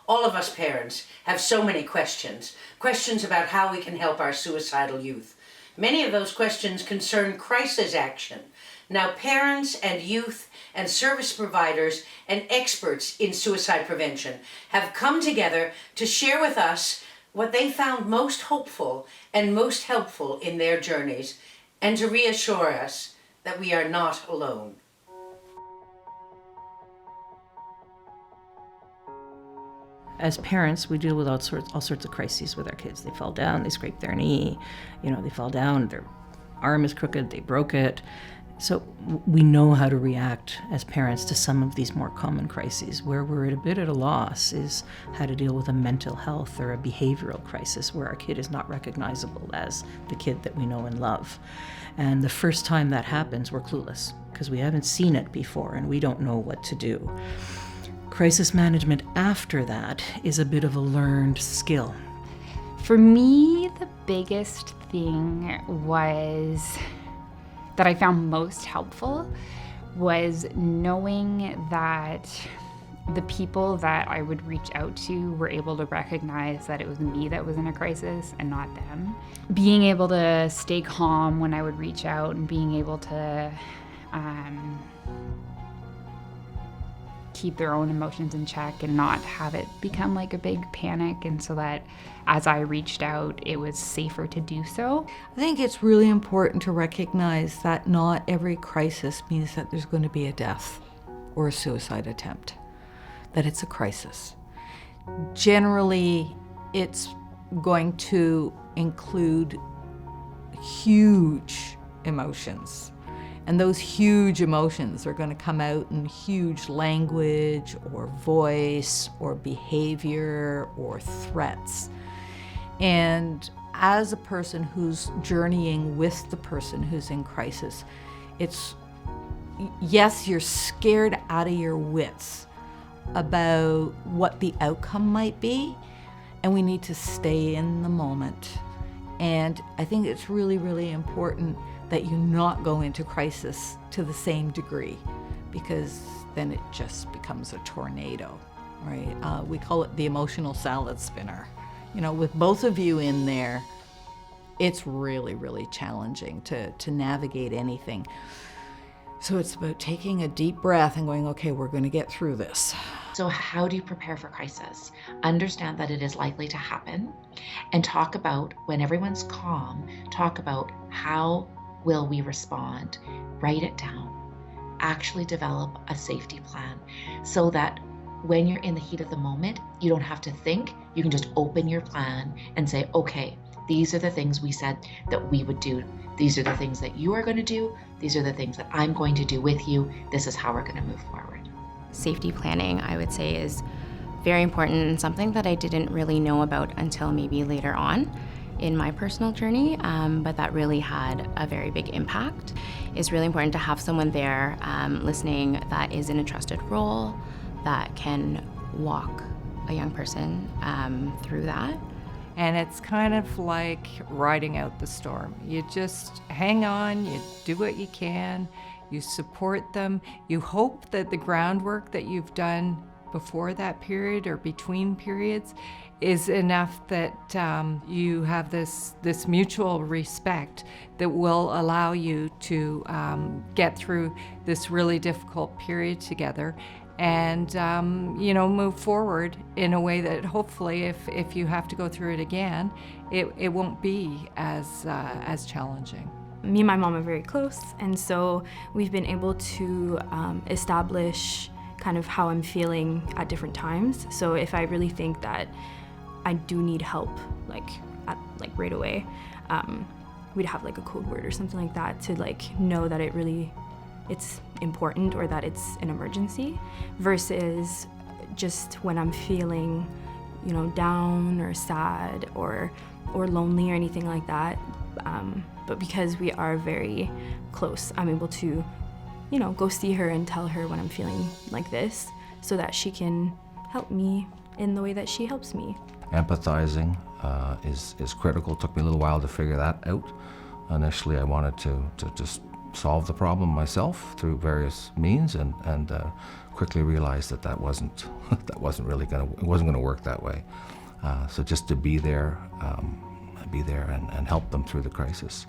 All of us parents have so many questions. Questions about how we can help our suicidal youth. Many of those questions concern crisis action. Now, parents and youth and service providers and experts in suicide prevention have come together to share with us what they found most hopeful and most helpful in their journeys, and to reassure us that we are not alone. As parents, we deal with all sorts of crises with our kids. They fall down, they scrape their knee, they fall down, their arm is crooked, they broke it. So we know how to react as parents to some of these more common crises. Where we're a bit at a loss is how to deal with a mental health or a behavioral crisis where our kid is not recognizable as the kid that we know and love. And the first time that happens, we're clueless because we haven't seen it before and we don't know what to do. Crisis management after that is a bit of a learned skill. For me, the biggest thing that I found most helpful was knowing that the people that I would reach out to were able to recognize that it was me that was in a crisis and not them. Being able to stay calm when I would reach out and being able to keep their own emotions in check and not have it become like a big panic, and so that as I reached out, it was safer to do so. I think it's really important to recognize that not every crisis means that there's going to be a death or a suicide attempt, that it's a crisis. Generally, it's going to include huge emotions. And those huge emotions are going to come out in huge language or voice or behavior or threats. And as a person who's journeying with the person who's in crisis, yes, you're scared out of your wits about what the outcome might be, and we need to stay in the moment. And I think it's really, really important that you not go into crisis to the same degree, because then it just becomes a tornado, right? We call it the emotional salad spinner. With both of you in there, it's really, really challenging to navigate anything. So it's about taking a deep breath and going, okay, we're going to get through this. So how do you prepare for crisis? Understand that it is likely to happen, and talk about, when everyone's calm, talk about how will we respond? Write it down. Actually develop a safety plan so that when you're in the heat of the moment, you don't have to think. You can just open your plan and say, okay, these are the things we said that we would do. These are the things that you are going to do. These are the things that I'm going to do with you. This is how we're going to move forward. Safety planning, I would say, is very important and something that I didn't really know about until maybe later on in my personal journey, but that really had a very big impact. It's really important to have someone there listening that is in a trusted role, that can walk a young person through that. And it's kind of like riding out the storm. You just hang on, you do what you can, you support them, you hope that the groundwork that you've done before that period or between periods is enough that you have this mutual respect that will allow you to get through this really difficult period together and move forward in a way that hopefully if you have to go through it again, it won't be as challenging. Me and my mom are very close, and so we've been able to establish kind of how I'm feeling at different times. So if I really think that I do need help, like right away, we'd have like a code word or something like that to know that it's important or that it's an emergency, versus just when I'm feeling, down or sad or lonely or anything like that. But because we are very close, I'm able to, go see her and tell her when I'm feeling like this, so that she can help me in the way that she helps me. Empathizing is critical. It took me a little while to figure that out. Initially, I wanted to just solve the problem myself through various means, and quickly realized that wasn't really gonna work that way. So just to be there and help them through the crisis.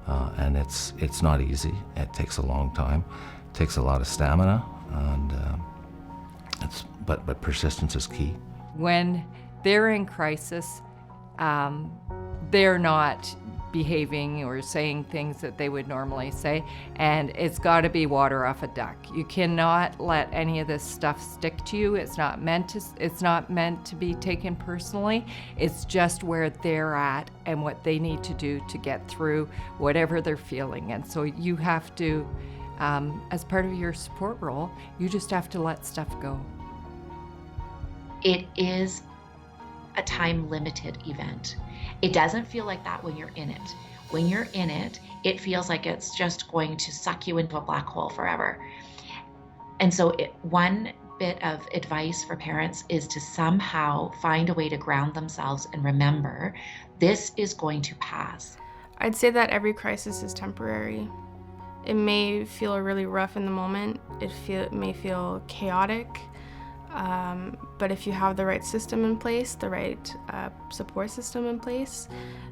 And it's not easy. It takes a long time. It takes a lot of stamina, and but persistence is key. When they're in crisis, they're not behaving or saying things that they would normally say, and it's got to be water off a duck. You cannot let any of this stuff stick to you. It's not meant to be taken personally. It's just where they're at and what they need to do to get through whatever they're feeling. And so you have to, as part of your support role, you just have to let stuff go. It is a time-limited event. It doesn't feel like that when you're in it. When you're in it, it feels like it's just going to suck you into a black hole forever. And so one bit of advice for parents is to somehow find a way to ground themselves and remember this is going to pass. I'd say that every crisis is temporary. It may feel really rough in the moment. It may feel chaotic. But if you have the right system in place, the right support system in place,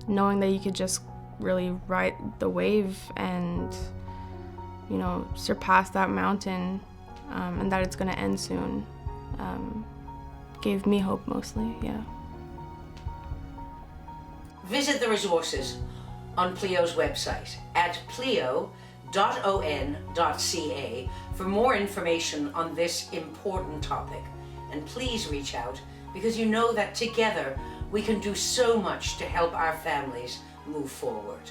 knowing that you could just really ride the wave and, surpass that mountain, and that it's going to end soon, gave me hope mostly, yeah. Visit the resources on Plio's website at plio.on.ca for more information on this important topic. And please reach out, because you know that together we can do so much to help our families move forward.